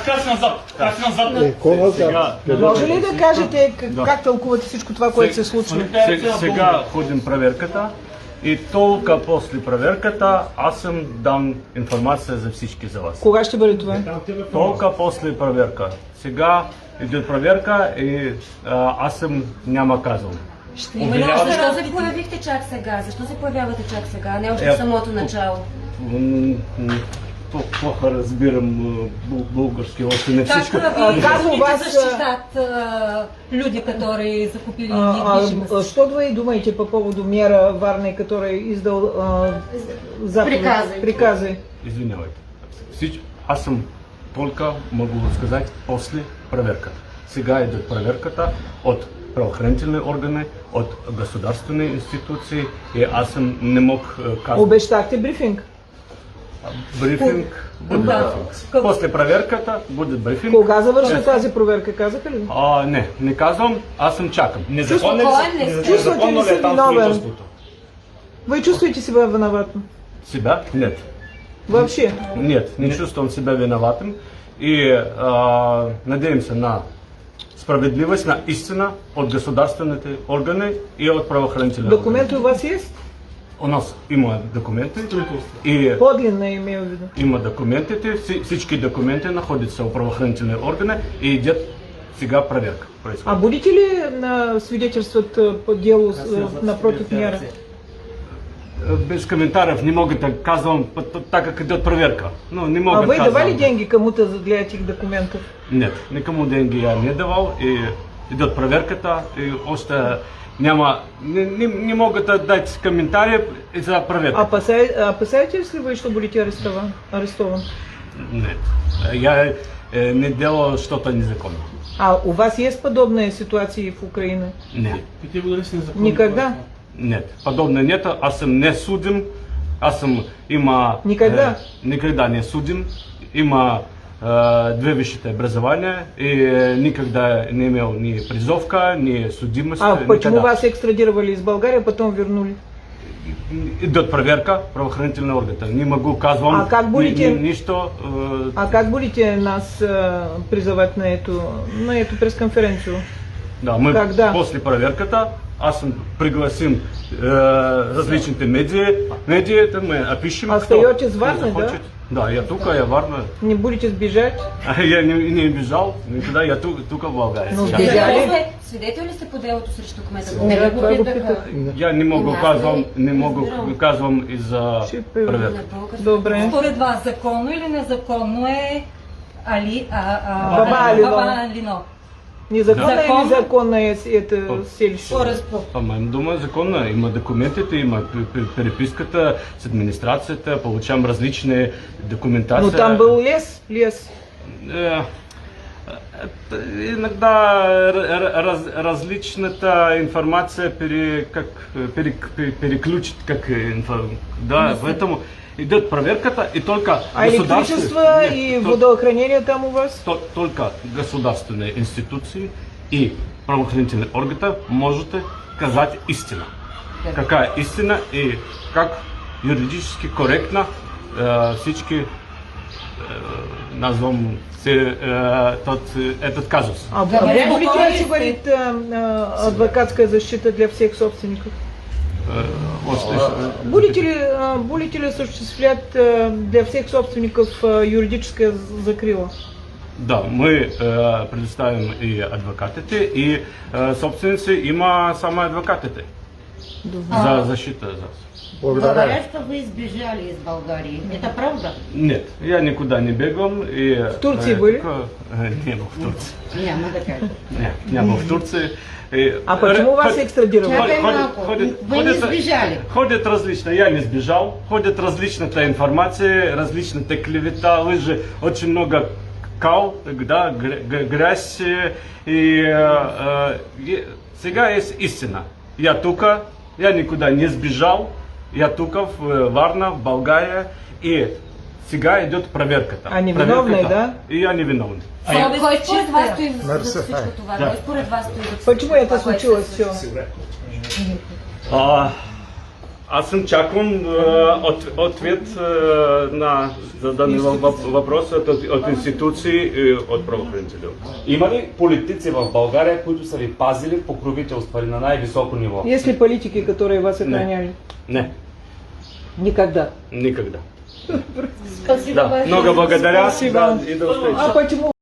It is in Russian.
Краси назад. Може ли да кажете как тълкувате всичко това, което се случва? Сега ходим проверката и толкова после проверката аз съм дам информация за всички за вас. Кога ще бъде това? Толкова после проверка. Сега иде проверка и аз съм няма казал. Защо се появихте чак сега? Защо се появявате чак сега, не още в самото начало? Плохо разбирам български, още не всичко. Как вас защитат люди, которые закупили недвижимост? Что вы думаете по поводу мэра Варны, который издал приказы? Извинявайте. Аз съм только могу сказать после проверка. Сега идет проверката от правоохранителни органи, от государствени институции и аз не мог казать. Обещахте брифинг? Брифинг буде. После проверката буде брифинг. Кога завърши тази проверка, казаха ли? Не казвам, аз съм чакам. Чувствате ли се виновен? Вы чувствуете себя виноватым? Себя? Нет. Вообще? Нет, не чувствам себя виноватым. И надеемся на справедливость, на истина от государственните органи и от правоохранителните органи. Документы у вас есть? У нас има документи. И подлинно имею в виду. Има документите, всички документи находятся у правоохранителни органи и идет сега проверка. А будете ли свидетельствовать по делу напротив мэра? Без комментариев не могу так казвам, так как идет проверка. Ну, не могу. А вы давали деньги кому-то для этих документов? Нет, никому деньги я не давал. И идет проверката и още няма, не могут дать комментарии за проверку. Опасаетесь ли вы, что будете арестован? Нет, я не делал что-то незаконно. А у вас есть подобные ситуации в Украине? Нет. Никогда? Нет, подобное нет. Аз съм не судим. Аз съм има... Никогда? Никогда не судим. Има две висшите образования и никогда не имел ни призовка, ни судимость. А почему вас экстрадировали из Болгарии, а потом вернули? Идет проверка, правоохранительные органы. Не могу казвам нищо. А как будете нас призывать на эту пресс-конференцию? Да, мы когда? После проверката аз пригласим различните медии, мы опишем. Остаетесь в Варне, да? Да, я тук, я Варна. Не будете сбежать? Я не бежал никуда, я тук в България. Ну, сбежали? Свидетел ли сте по делото срещу кмета? Я не мога казвам и за проверка. Добре. Според вас законно или незаконно е Баба Алино? Незаконно или законно это селище? По моему думаю, законно. Има документите, има переписката с администрацията, получавам различни документации. Но там был лес. Иногда различната информация переключит, да, поэтому идет проверката и только электричество и водоохранение там у вас? Только государственные институции и правоохранительные органы можете сказать истину. Какая истина и как юридически корректно всички назвам этот казус. А вы будете осигурить адвокатская защита для всех собственников? Будете ли осуществлять для всех собственников юридическое закрыло? Да, мы предоставим и адвокатите, и собственницы има само адвокатите за защиту. Говорят, что вы сбежали из Болгарии. Это правда? Нет, я никуда не бегал. В Турции были? Не был в Турции. Не был в Турции. А почему вас экстрадировали? Вы не сбежали? Ходят различно, я не сбежал. Ходят различная информация, различная клевета, лжи, очень много да, грязь. И сега есть истина. Я тук, я никуда не сбежал. Я тук в Варна, в Болгария, и сега идет проверката. А невиновный, да? И я невиновный. Според вас стоит всичко това? Според вас стоит? Почему это случилось все? Аз съм чакам ответ на зададени въпроси от институции и от правоохранители. Има ли политици в България, които са ви пазили покровителствали на най-високо ниво? Есть ли политики, которые вас охраняли? Не, Никогда. никогда. Спасибо Да, большое. много благодаря. Спасибо. Да, и до встречи. А почему